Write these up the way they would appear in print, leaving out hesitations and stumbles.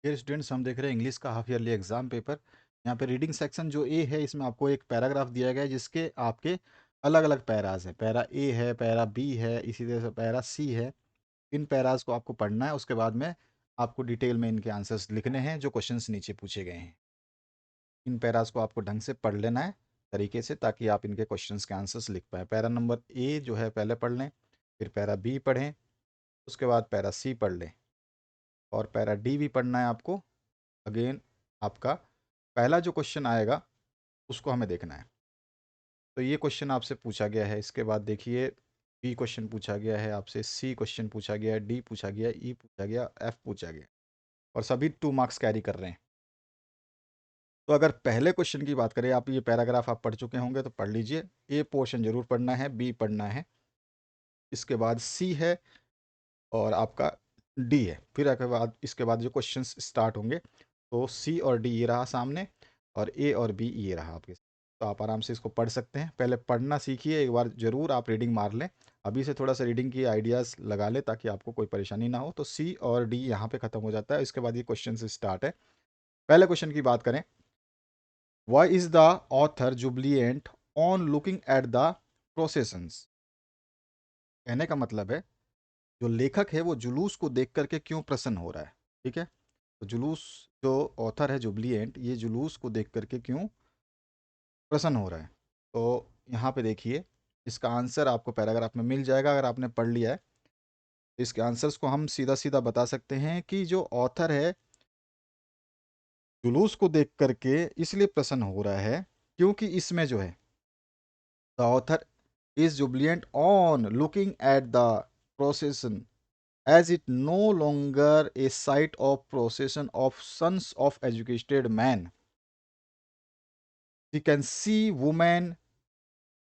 Dear students, हम देख रहे हैं इंग्लिश का हाफ ईयरली एग्जाम पेपर। यहाँ पे रीडिंग सेक्शन जो ए है, इसमें आपको एक पैराग्राफ दिया गया है जिसके आपके अलग अलग पैराज हैं। पैरा ए है, पैरा बी है, इसी तरह से पैरा सी है। इन पैराज को आपको पढ़ना है। उसके बाद में आपको डिटेल में इनके आंसर्स लिखने हैं जो क्वेश्चंस नीचे पूछे गए हैं। इन पैराज को आपको ढंग से पढ़ लेना है तरीके से, ताकि आप इनके क्वेश्चंस के आंसर्स लिख पाएँ। पैरा नंबर ए जो है पहले पढ़ लें, फिर पैरा बी पढ़ें, उसके बाद पैरा सी पढ़ लें, और पैरा डी भी पढ़ना है आपको। अगेन आपका पहला जो क्वेश्चन आएगा उसको हमें देखना है। तो ये क्वेश्चन आपसे पूछा गया है। इसके बाद देखिए, बी क्वेश्चन पूछा गया है आपसे, सी क्वेश्चन पूछा गया है, डी पूछा गया, ई पूछा गया, एफ पूछा गया, और सभी 2 मार्क्स कैरी कर रहे हैं। तो अगर पहले क्वेश्चन की बात करें, आप ये पैराग्राफ आप पढ़ चुके होंगे तो पढ़ लीजिए। ए पोर्शन जरूर पढ़ना है, बी पढ़ना है, इसके बाद सी है, और आपका डी है। फिर इसके बाद जो क्वेश्चंस स्टार्ट होंगे, तो सी और डी ये रहा सामने, और ए और बी ये रहा आपके। तो आप आराम से इसको पढ़ सकते हैं। पहले पढ़ना सीखिए, एक बार ज़रूर आप रीडिंग मार लें। अभी से थोड़ा सा रीडिंग की आइडियाज़ लगा लें ताकि आपको कोई परेशानी ना हो। तो सी और डी यहाँ पे ख़त्म हो जाता है। इसके बाद ये क्वेश्चन से स्टार्ट है। पहले क्वेश्चन की बात करें, why is the author jubilant on looking at the processions. कहने का मतलब है, जो लेखक है वो जुलूस को देख करके क्यों प्रसन्न हो रहा है। ठीक है, तो जुलूस, जो ऑथर है जुबलिएंट, ये जुलूस को देख करके क्यों प्रसन्न हो रहा है। तो यहाँ पे देखिए, इसका आंसर आपको पैराग्राफ में मिल जाएगा अगर आपने पढ़ लिया है। तो इसके आंसर्स को हम सीधा सीधा बता सकते हैं कि जो ऑथर है जुलूस को देख करके इसलिए प्रसन्न हो रहा है क्योंकि इसमें जो है, the author is jubilant on looking at the procession, as it no longer a sight of procession of sons of educated men. We can see women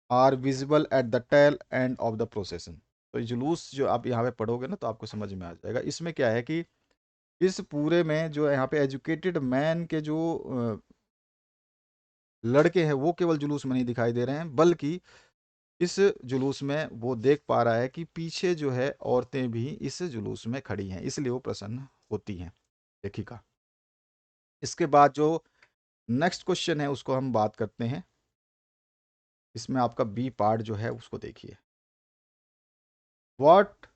are visible at the tail end of the procession. तो ये जुलूस जो आप यहाँ पे पढ़ोगे ना तो आपको समझ में आ जाएगा। इसमें क्या है कि इस पूरे में जो है यहाँ पे एजुकेटेड मैन के जो लड़के हैं वो केवल जुलूस में नहीं दिखाई दे रहे हैं, बल्कि इस जुलूस में वो देख पा रहा है कि पीछे जो है औरतें भी इस जुलूस में खड़ी हैं, इसलिए वो प्रसन्न होती हैं लेखिका। इसके बाद जो नेक्स्ट क्वेश्चन है उसको हम बात करते हैं। इसमें आपका बी पार्ट जो है उसको देखिए, व्हाट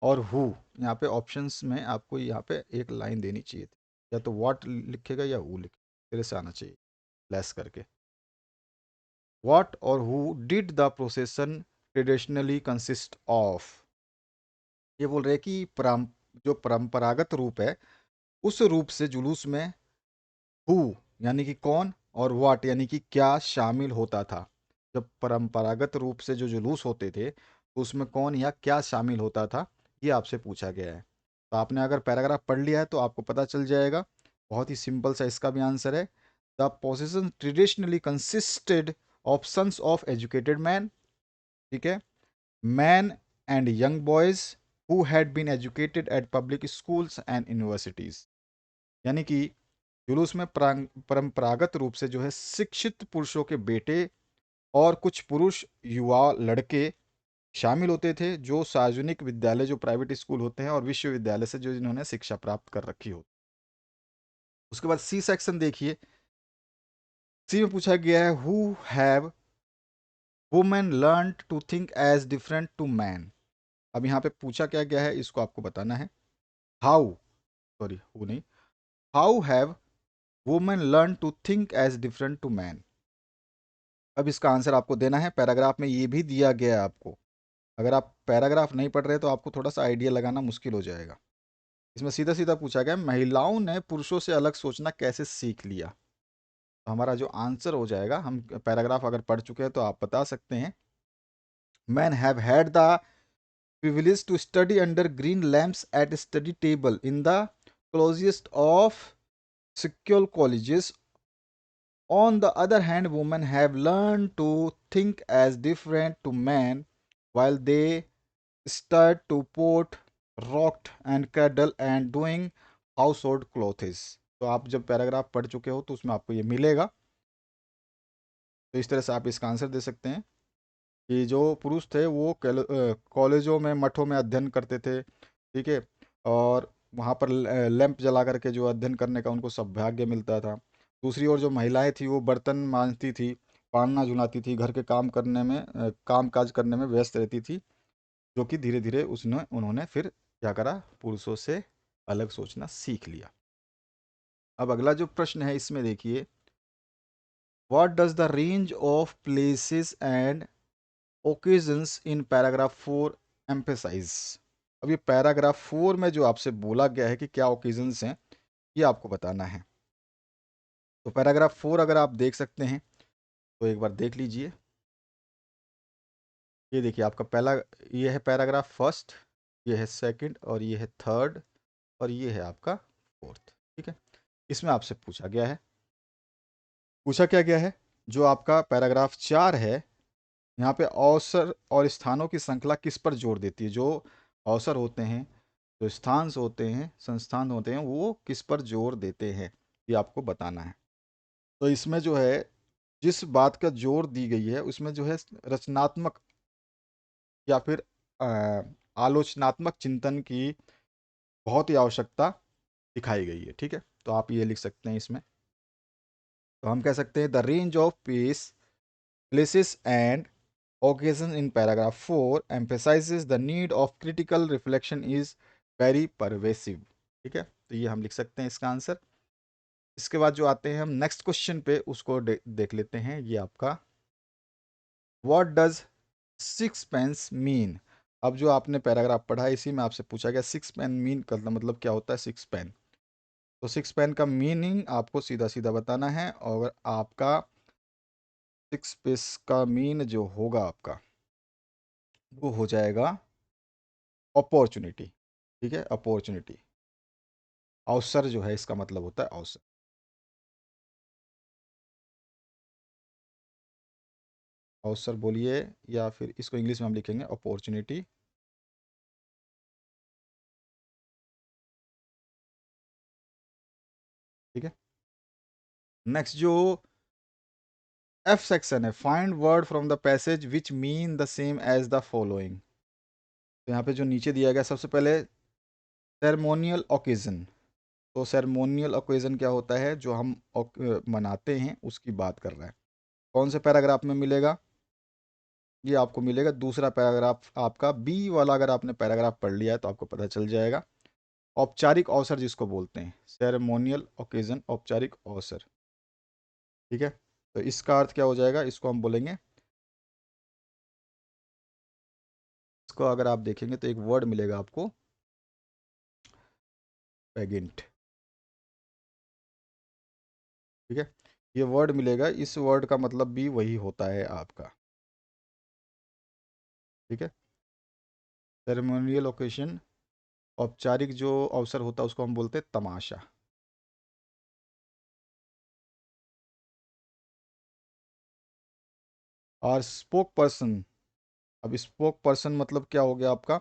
और हु। यहाँ पे ऑप्शंस में आपको यहाँ पे एक लाइन देनी चाहिए थी, या तो व्हाट लिखेगा या हु लिखे, तेरे से आना चाहिए लेस करके। व्हाट और who did the प्रोसेसन traditionally consist of. ये बोल रहे हैं कि जो परंपरागत रूप है उस रूप से जुलूस में हु यानी कि कौन, और व्हाट यानी कि क्या शामिल होता था। जब परंपरागत रूप से जो जुलूस होते थे तो उसमें कौन या क्या शामिल होता था, ये आपसे पूछा गया है। तो आपने अगर पैराग्राफ पढ़ लिया है तो आपको पता चल जाएगा। बहुत ही सिंपल सा इसका भी आंसर है, the possession traditionally consisted of sons of educated men. ठीक है, men and young boys who had been educated at public schools and universities. यानी कि जुलूस में परंपरागत रूप से जो है शिक्षित पुरुषों के बेटे और कुछ पुरुष युवा लड़के शामिल होते थे, जो सार्वजनिक विद्यालय, जो प्राइवेट स्कूल होते हैं, और विश्वविद्यालय से जो जिन्होंने शिक्षा प्राप्त कर रखी हो। उसके बाद सी सेक्शन देखिए, सी में पूछा गया है, who have women learn to think as different to men. अब यहाँ पे पूछा क्या गया है इसको आपको बताना है। हाउ, सॉरी हु नहीं, how have women learn to think as different to men. अब इसका आंसर आपको देना है। पैराग्राफ में ये भी दिया गया है आपको। अगर आप पैराग्राफ नहीं पढ़ रहे तो आपको थोड़ा सा आइडिया लगाना मुश्किल हो जाएगा। इसमें सीधा सीधा पूछा गया, महिलाओं ने पुरुषों से अलग सोचना कैसे सीख लिया। तो हमारा जो आंसर हो जाएगा, हम पैराग्राफ अगर पढ़ चुके हैं तो आप बता सकते हैं, man have had the privilege to study under green lamps at study table in the cloisters of secure colleges. On the other hand, women have learned to think as different to men while they start to pot, rocked and cuddle and doing household clothes. तो आप जब paragraph पढ़ चुके हो तो उसमें आपको ये मिलेगा। तो इस तरह से आप इसका आंसर दे सकते हैं कि जो पुरुष थे वो कॉलेजों में, मठों में अध्ययन करते थे। ठीक है, और वहाँ पर लैंप जला करके जो अध्ययन करने का उनको सौभाग्य मिलता था। दूसरी ओर जो महिलाएं थी वो बर्तन मांजती थी, पालना झुलाती थी, घर के काम करने में काम काज करने में व्यस्त रहती थी, जो कि धीरे धीरे उसने उन्होंने फिर क्या करा, पुरुषों से अलग सोचना सीख लिया। अब अगला जो प्रश्न है इसमें देखिए, what does the range of places and occasions in paragraph 4 emphasize. अब ये पैराग्राफ 4 में जो आपसे बोला गया है कि क्या ओकेजन्स हैं, ये आपको बताना है। तो पैराग्राफ 4 अगर आप देख सकते हैं तो एक बार देख लीजिए। ये देखिए आपका पहला, ये है पैराग्राफ फर्स्ट, ये है सेकंड, और ये है थर्ड, और ये है आपका फोर्थ। ठीक है, इसमें आपसे पूछा गया है, पूछा क्या गया है, जो आपका पैराग्राफ 4 है, यहाँ पे अवसर और स्थानों की श्रृंखला किस पर जोर देती है। जो अवसर होते हैं, जो स्थान होते हैं, संस्थान होते हैं, वो किस पर जोर देते हैं, ये आपको बताना है। तो इसमें जो है जिस बात का जोर दी गई है उसमें जो है रचनात्मक या फिर अ, आलोचनात्मक चिंतन की बहुत ही आवश्यकता दिखाई गई है। ठीक है, तो आप ये लिख सकते हैं इसमें। तो हम कह सकते हैं the range of pace places and occasion in paragraph 4 emphasizes the need of critical reflection is very pervasive। ठीक है, तो ये हम लिख सकते हैं इसका आंसर। इसके बाद जो आते हैं हम नेक्स्ट क्वेश्चन पे, उसको देख लेते हैं। ये आपका what does six pence mean. अब जो आपने पैराग्राफ पढ़ा है इसी में आपसे पूछा गया सिक्स पेन मीन का मतलब क्या होता है, सिक्स पेन। तो सिक्स पेन का मीनिंग आपको सीधा सीधा बताना है, और आपका सिक्स पेस का मीन जो होगा आपका, वो हो जाएगा अपॉर्चुनिटी। ठीक है, अपॉर्चुनिटी, अवसर जो है इसका मतलब होता है अवसर। अवसर बोलिए, या फिर इसको इंग्लिश में हम लिखेंगे अपॉर्चुनिटी। ठीक है, नेक्स्ट जो एफ सेक्शन है, find word from the passage which mean the same as the following. तो यहाँ पे जो नीचे दिया गया, सबसे पहले सेरेमोनियल ओकेजन। तो सेरेमोनियल ओकेजन क्या होता है, जो हम मनाते हैं उसकी बात कर रहे हैं। कौन से पैराग्राफ में मिलेगा, ये आपको मिलेगा दूसरा पैराग्राफ आपका बी वाला। अगर आपने पैराग्राफ पढ़ लिया है तो आपको पता चल जाएगा। औपचारिक अवसर जिसको बोलते हैं, सेरेमोनियल ओकेजन, औपचारिक अवसर। ठीक है, तो इसका अर्थ क्या हो जाएगा, इसको हम बोलेंगे, इसको अगर आप देखेंगे तो एक वर्ड मिलेगा आपको, पेगेंट। ठीक है, ये वर्ड मिलेगा, इस वर्ड का मतलब भी वही होता है आपका। ठीक है, सेरेमोनियल ओकेजन, औपचारिक जो अवसर होता है उसको हम बोलते हैं तमाशा। और स्पोक पर्सन, अब स्पोक पर्सन मतलब क्या हो गया आपका,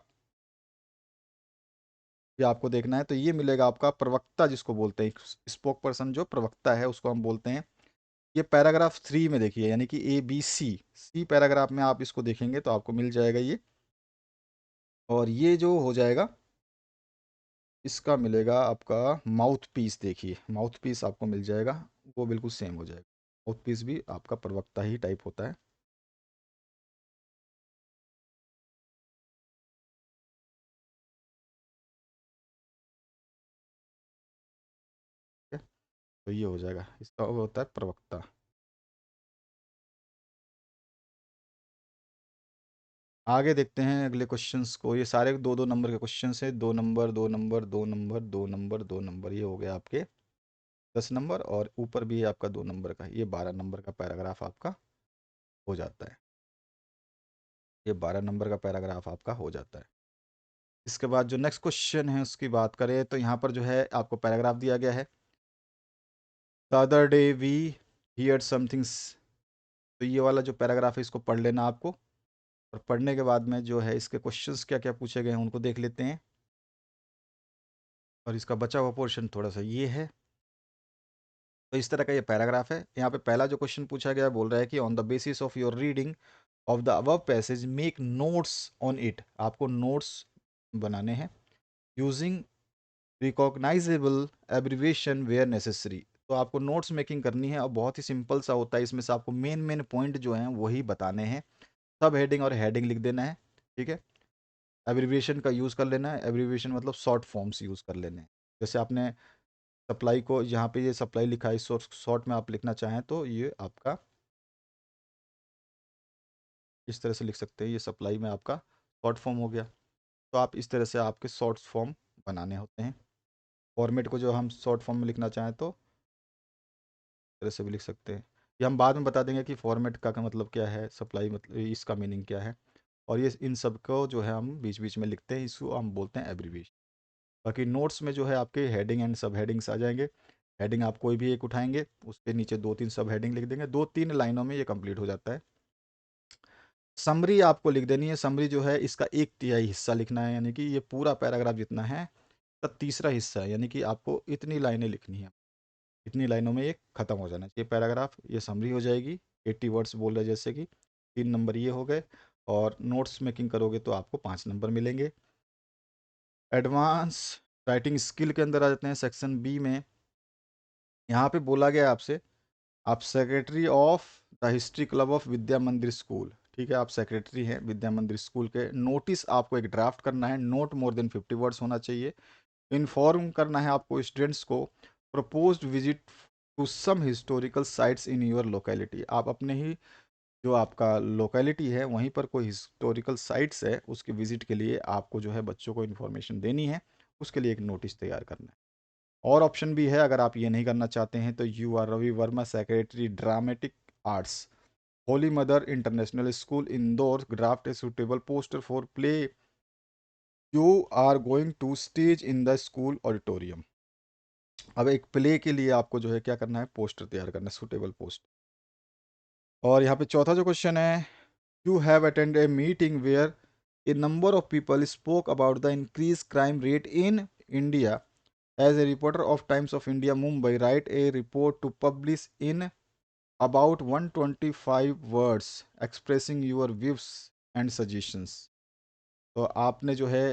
ये आपको देखना है। तो ये मिलेगा आपका प्रवक्ता, जिसको बोलते हैं स्पोक पर्सन, जो प्रवक्ता है उसको हम बोलते हैं। ये पैराग्राफ 3 में देखिए, यानी कि A B C, C paragraph में आप इसको देखेंगे तो आपको मिल जाएगा ये। और ये जो हो जाएगा, इसका मिलेगा आपका माउथ पीस। देखिए माउथ पीस आपको मिल जाएगा, वो बिल्कुल सेम हो जाएगा। माउथ पीस भी आपका प्रवक्ता ही टाइप होता है। ठीक है, तो ये हो जाएगा, इसका वो होता है प्रवक्ता। आगे देखते हैं अगले क्वेश्चंस को। ये सारे दो दो नंबर के क्वेश्चंस है, 2 number 2 number 2 number 2 number 2 number, ये हो गया आपके 10 नंबर। और ऊपर भी आपका 2 नंबर का, ये 12 नंबर का पैराग्राफ आपका हो जाता है। ये 12 नंबर का पैराग्राफ आपका हो जाता है। इसके बाद जो नेक्स्ट क्वेश्चन है उसकी बात करें तो यहाँ पर जो है आपको पैराग्राफ दिया गया है, the other day we hear somethings. तो ये वाला जो पैराग्राफ है इसको पढ़ लेना आपको, और पढ़ने के बाद में जो है इसके क्वेश्चंस क्या क्या पूछे गए हैं उनको देख लेते हैं। और इसका बचा हुआ पोर्शन थोड़ा सा ये है। तो इस तरह का ये पैराग्राफ है। यहाँ पे पहला जो क्वेश्चन पूछा गया है, बोल रहा है कि on the basis of your reading of the above passage make notes on it. आपको नोट्स बनाने हैं using recognizable abbreviation where necessary. तो आपको नोट्स मेकिंग करनी है और बहुत ही सिंपल सा होता है, इसमें से आपको मेन मेन पॉइंट जो हैं वही बताने हैं। सब हेडिंग और हेडिंग लिख देना है, ठीक है। एब्रीविएशन का यूज़ कर लेना है, एब्रीविएशन मतलब शॉर्ट फॉर्म्स यूज़ कर लेने हैं। जैसे आपने सप्लाई को यहाँ पे ये सप्लाई लिखा है, शॉर्ट शॉर्ट में आप लिखना चाहें तो ये आपका इस तरह से लिख सकते हैं, ये सप्लाई में आपका शॉर्ट फॉर्म हो गया। तो आप इस तरह से आपके शॉर्ट फॉर्म बनाने होते हैं। फॉर्मेट को जो हम शॉर्ट फॉर्म में लिखना चाहें तो इस तरह से भी लिख सकते हैं। ये हम बाद में बता देंगे कि फॉर्मेट का मतलब क्या है, सप्लाई मतलब इसका मीनिंग क्या है। और ये इन सब को जो है हम बीच बीच में लिखते हैं, इसको हम बोलते हैं एब्रीविएशन। बाकी नोट्स में जो है आपके हेडिंग एंड सब हेडिंग्स आ जाएंगे। हेडिंग आप कोई भी एक उठाएंगे, उसके नीचे दो तीन सब हेडिंग लिख देंगे, 2-3 लाइनों में ये कंप्लीट हो जाता है। समरी आपको लिख देनी है। समरी जो है इसका 1/3 हिस्सा लिखना है, यानी कि ये पूरा पैराग्राफ जितना है का तीसरा हिस्सा है, यानी कि आपको इतनी लाइनें लिखनी है। इतनी लाइनों में ये खत्म हो जाना चाहिए पैराग्राफ। ये समरी हो जाएगी, 80 वर्ड्स बोल रहे जैसे कि 3 नंबर ये हो गए। और नोट्स मेकिंग करोगे तो आपको 5 नंबर मिलेंगे। एडवांस राइटिंग स्किल के अंदर आ जाते हैं, सेक्शन बी में। यहाँ पे बोला गया है आपसे, आप secretary of the history club of Vidya Mandir school, ठीक है, आप सेक्रेटरी हैं विद्या मंदिर स्कूल के। नोटिस आपको एक ड्राफ्ट करना है, नोट मोर देन 50 वर्ड्स होना चाहिए। इन्फॉर्म करना है आपको स्टूडेंट्स को proposed visit to some historical sites in your locality. आप अपने ही जो आपका लोकेलिटी है वहीं पर कोई हिस्टोरिकल साइट्स है, उसके विजिट के लिए आपको जो है बच्चों को इन्फॉर्मेशन देनी है, उसके लिए एक नोटिस तैयार करना है। और ऑप्शन भी है, अगर आप ये नहीं करना चाहते हैं तो you are Ravi Verma secretary dramatic arts Holy Mother International School Indore draft a suitable poster for play you are going to stage in the school auditorium. अब एक प्ले के लिए आपको जो है क्या करना है, पोस्टर तैयार करना है, सुटेबल पोस्ट। और यहाँ पे चौथा जो क्वेश्चन है, you have attend a meeting where a number of people spoke about the increase crime rate in India as a reporter of Times of India Mumbai write a report to publish in about 125 words expressing your views and suggestions। तो आपने जो है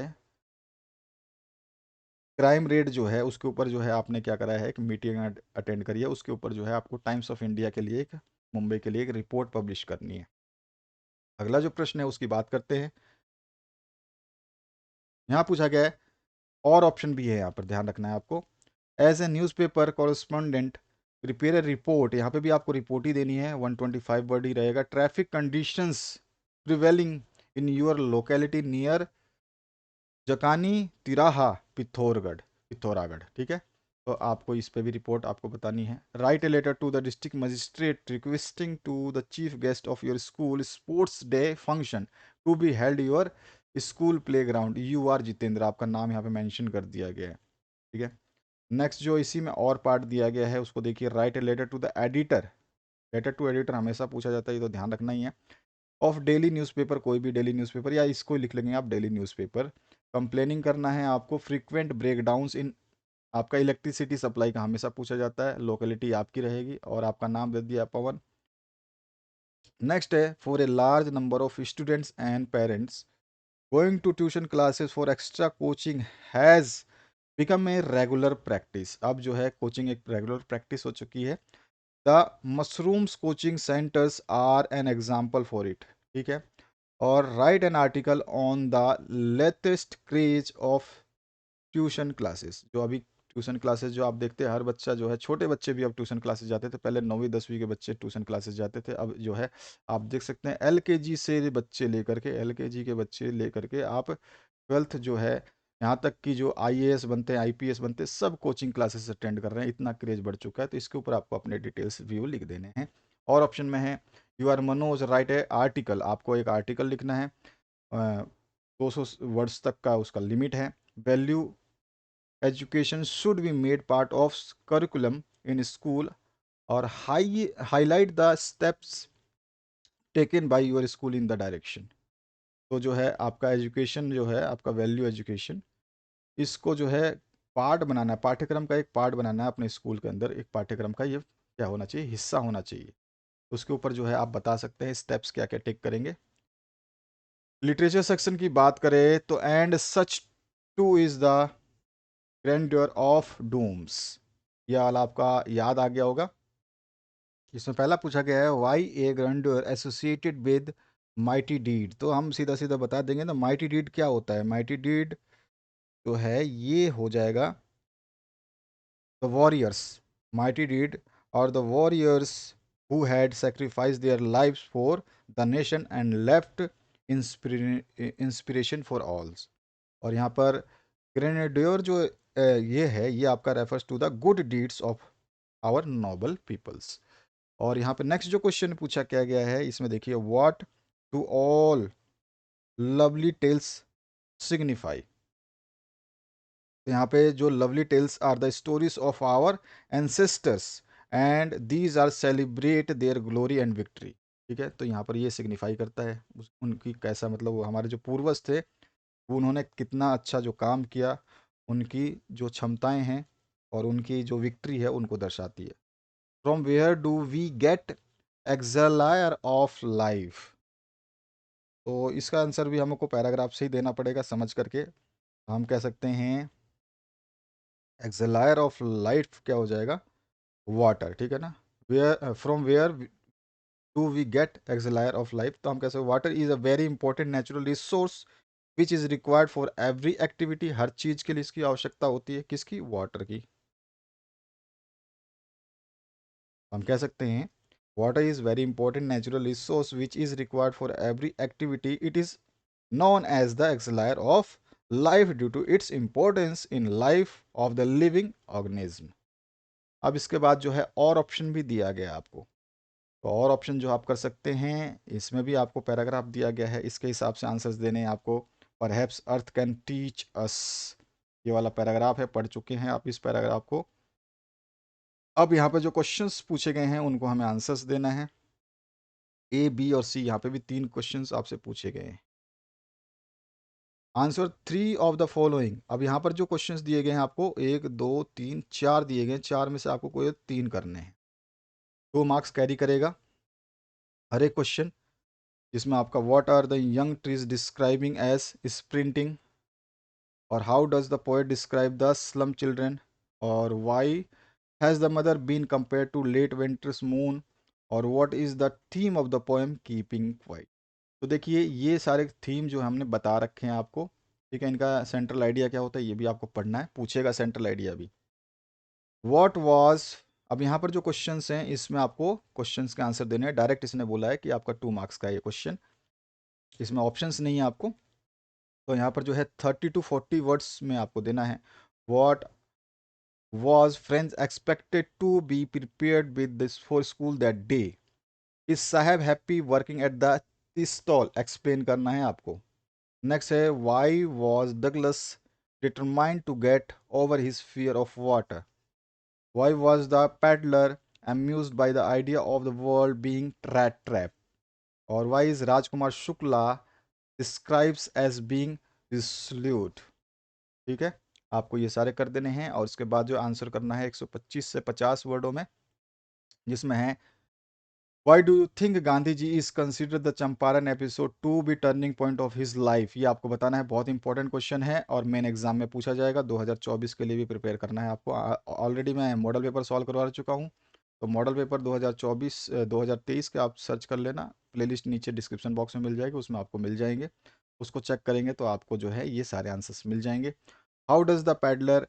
crime rate जो है उसके ऊपर जो है आपने क्या करा है, एक मीटिंग अटेंड करी है, उसके ऊपर जो है आपको टाइम्स ऑफ इंडिया के लिए एक मुंबई के लिए एक रिपोर्ट पब्लिश करनी है। अगला जो प्रश्न है उसकी बात करते हैं। यहाँ पूछा गया है, और ऑप्शन भी है यहाँ पर, ध्यान रखना है आपको। As a newspaper correspondent prepare a report, यहाँ पे भी आपको रिपोर्ट ही देनी है, 125 वर्ड ही रहेगा। Traffic conditions prevailing in your locality near Jakhani Tiraha Pithoragarh, ठीक है। तो आपको इस पे भी रिपोर्ट आपको बतानी है। Write a letter to the district magistrate requesting to the chief guest of your school sports day function to be held your school playground. You are Jitendra, आपका नाम यहाँ पे मेंशन कर दिया गया है, ठीक है। नेक्स्ट जो इसी में और पार्ट दिया गया है उसको देखिए, write a letter to the editor. Letter to editor हमेशा पूछा जाता है, ये तो ध्यान रखना ही है। ऑफ डेली न्यूज़पेपर, कोई भी डेली न्यूज़पेपर, या इसको ही लिख लेंगे आप डेली न्यूज़पेपर। कंप्लेनिंग करना है आपको फ्रीक्वेंट ब्रेकडाउन्स इन आपका इलेक्ट्रिसिटी सप्लाई का, हमेशा पूछा जाता है। लोकेलिटी आपकी रहेगी और आपका नाम दे दिया पवन। नेक्स्ट है, for a large number of students and parents going to tuition classes for extra coaching has become a regular practice. अब जो है कोचिंग एक रेगुलर प्रैक्टिस हो चुकी है। The mushrooms coaching centers are an example for it, ठीक है। और write an article on the latest craze of tuition classes. जो अभी ट्यूशन क्लासेस जो आप देखते हैं, हर बच्चा जो है, छोटे बच्चे भी अब ट्यूशन क्लासेस जाते थे। पहले 9वीं 10वीं के बच्चे ट्यूशन क्लासेस जाते थे, अब जो है आप देख सकते हैं एलकेजी से बच्चे लेकर के, एलकेजी के बच्चे लेकर के आप ट्वेल्थ जो है, यहाँ तक कि जो आईएएस बनते हैं, आईपीएस बनते हैं, सब कोचिंग क्लासेस अटेंड कर रहे हैं। इतना क्रेज बढ़ चुका है। तो इसके ऊपर आपको अपने डिटेल्स व्यू लिख देने हैं। और ऑप्शन में है, you are Manoj write a article, आपको एक आर्टिकल लिखना है। 200 वर्ड्स तक का उसका लिमिट है। Value education should be made part of curriculum in school और highlight the steps taken by your school in the direction. तो जो है आपका एजुकेशन जो है, आपका वैल्यू एजुकेशन, इसको जो है पार्ट बनाना है, पाठ्यक्रम का एक पार्ट बनाना है अपने स्कूल के अंदर। एक पाठ्यक्रम का ये क्या होना चाहिए, हिस्सा होना चाहिए। उसके ऊपर जो है आप बता सकते हैं स्टेप्स क्या क्या टेक करेंगे। लिटरेचर सेक्शन की बात करें तो and such too is the grandeur of dooms, ये वाला आपका याद आ गया होगा। इसमें पहला पूछा गया है why a grandeur associated with mighty deed, तो हम सीधा सीधा बता देंगे ना माइटी डीड क्या होता है। माइटी डीड जो है ये हो जाएगा द वॉरियर्स, माइटी डीड और the warriors who had sacrificed their lives for the nation and left inspiration for all. और यहाँ पर ग्रेनेडियर जो ये है ये आपका refers to the good deeds of our noble peoples. और यहाँ पे नेक्स्ट जो क्वेश्चन पूछा क्या गया है इसमें देखिए what to all lovely tales signify. तो यहाँ पे जो lovely tales are the stories of our ancestors and these are celebrate their glory and victory. ठीक है, तो यहाँ पर ये सिग्निफाई करता है उनकी कैसा, मतलब वो हमारे जो पूर्वज थे वो उन्होंने कितना अच्छा जो काम किया, उनकी जो क्षमताएं हैं और उनकी जो विक्ट्री है उनको दर्शाती है। From where do we get elixir of life, तो इसका आंसर भी हमको पैराग्राफ से ही देना पड़ेगा समझ करके। हम कह सकते हैं एक्सलायर ऑफ लाइफ क्या हो जाएगा, वाटर। ठीक है ना, where from where do we get elixir of life, तो हम कह सकते water is a very important natural resource which is required for every activity, हर चीज़ के लिए इसकी आवश्यकता होती है, किसकी, वाटर की। हम कह सकते हैं water is very important natural resource which is required for every activity, it is known as the auxiliary of life due to its importance in life of the living organism। अब इसके बाद जो है और ऑप्शन भी दिया गया है आपको, तो और ऑप्शन जो आप कर सकते हैं इसमें भी आपको पैराग्राफ दिया गया है, इसके हिसाब से आंसर्स देने हैं आपको। Perhaps earth can teach us, ये वाला पैराग्राफ है, पढ़ चुके हैं आप इस पैराग्राफ को। अब यहाँ पे जो क्वेश्चंस पूछे गए हैं उनको हमें आंसर्स देना है। ए बी और सी, यहाँ पे भी 3 क्वेश्चंस आपसे पूछे गए हैं। आंसर 3 ऑफ द फॉलोइंग, अब यहाँ पर जो क्वेश्चंस दिए गए हैं आपको 1 2 3 4 दिए गए हैं, 4 में से आपको कोई 3 करने हैं। 2 मार्क्स कैरी करेगा हर एक क्वेश्चन, जिसमें आपका what are the young trees describing as sprinting, और how does the poet describe the slum children, और why has the mother been compare to late winters moon, और what is the theme of the poem keeping quiet. तो देखिए ये सारे theme जो हमने बता रखे हैं आपको, ठीक है, इनका सेंट्रल आइडिया क्या होता है ये भी आपको पढ़ना है, पूछेगा सेंट्रल आइडिया भी। व्हाट वाज, अब यहाँ पर जो क्वेश्चंस हैं इसमें आपको क्वेश्चंस के आंसर देने हैं, डायरेक्ट इसने बोला है कि आपका 2 मार्क्स का ये क्वेश्चन, इसमें ऑप्शंस नहीं है आपको। तो यहाँ पर जो है 30 to 40 वर्ड्स में आपको देना है। What was friends expected to be prepared with this for school that day? Is Sahab happy working at the tea stall? Explain करना है आपको। Next है why was Douglas determined to get over his fear of water? Why was the paddler amused by the idea of the world being trapped? और why is Rajkumar Shukla describes as being resolute? ठीक है, आपको ये सारे कर देने हैं और उसके बाद जो आंसर करना है 125 से 50 वर्डों में, जिसमें है why do you think Gandhi ji is consider the Champaran episode to be turning point of his life, ये आपको बताना है। बहुत इंपॉर्टेंट क्वेश्चन है और मेन एग्जाम में पूछा जाएगा, 2024 के लिए भी प्रिपेयर करना है आपको। ऑलरेडी मैं मॉडल पेपर सॉल्व करवा चुका हूँ, तो मॉडल पेपर 2024 2023 के आप सर्च कर लेना, प्लेलिस्ट नीचे डिस्क्रिप्शन बॉक्स में मिल जाएगी, उसमें आपको मिल जाएंगे, उसको चेक करेंगे तो आपको जो है ये सारे आंसर्स मिल जाएंगे। How does the peddler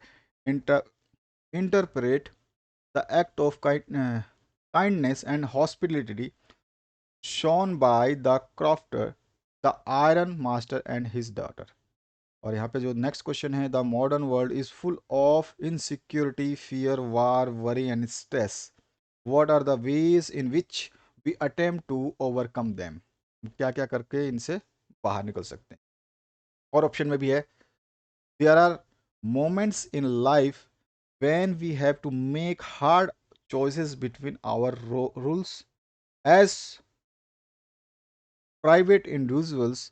interpret the act of kindness and hospitality shown by the crofter, the iron master and his daughter? और यहाँ पे जो नेक्स्ट क्वेश्चन है, the modern world is full of insecurity, fear, war, worry and stress, what are the ways in which we attempt to overcome them? क्या क्या करके इनसे बाहर निकल सकते हैं। और ऑप्शन में भी है there are moments in life when we have to make hard choices between our rules as private individuals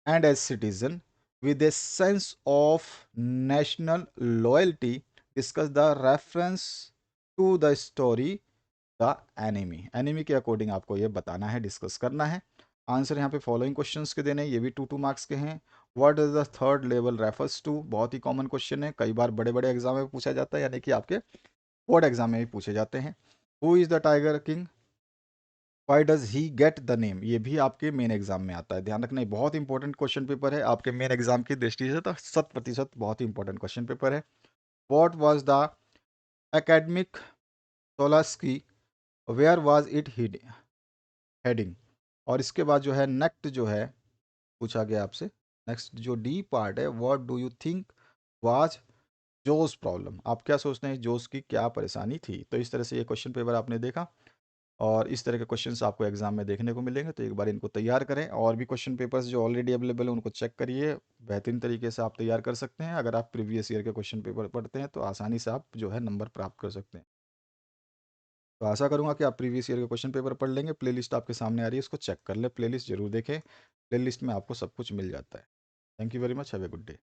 and as citizen with a sense of national loyalty, discuss the reference to the story the enemy, enemy के according आपको ये बताना है, discuss करना है। Answer यहाँ पे following questions के देने हैं, ये भी 2 मार्क्स के हैं। What is the third level refers to, बहुत ही कॉमन क्वेश्चन है, कई बार बड़े बड़े एग्जाम में पूछा जाता है, यानी कि आपके बोर्ड एग्जाम में भी पूछे जाते हैं। Who is the tiger king, why does he get the name, ये भी आपके मेन एग्जाम में आता है, ध्यान रखना। ये बहुत इंपॉर्टेंट क्वेश्चन पेपर है आपके मेन एग्जाम की दृष्टि से, तो 100% बहुत ही इंपॉर्टेंट क्वेश्चन पेपर है। वॉट वॉज द एकेडमिक सोलस की, वेयर वॉज इट हेडिंग। और इसके बाद जो है नेक्स्ट जो है पूछा गया आपसे, नेक्स्ट जो डी पार्ट है, what do you think was Jose's problem, आप क्या सोचते हैं जोस की क्या परेशानी थी। तो इस तरह से ये क्वेश्चन पेपर आपने देखा, और इस तरह के क्वेश्चंस आपको एग्जाम में देखने को मिलेंगे, तो एक बार इनको तैयार करें। और भी क्वेश्चन पेपर्स जो ऑलरेडी अवेलेबल है उनको चेक करिए, बेहतरीन तरीके से आप तैयार कर सकते हैं। अगर आप प्रीवियस ईयर के क्वेश्चन पेपर पढ़ते हैं तो आसानी से आप जो है नंबर प्राप्त कर सकते हैं। तो आशा करूंगा कि आप प्रीवियस ईयर के क्वेश्चन पेपर पढ़ लेंगे। प्लेलिस्ट आपके सामने आ रही है, उसको चेक कर ले, प्लेलिस्ट जरूर देखें, प्लेलिस्ट में आपको सब कुछ मिल जाता है। Thank you very much, have a good day.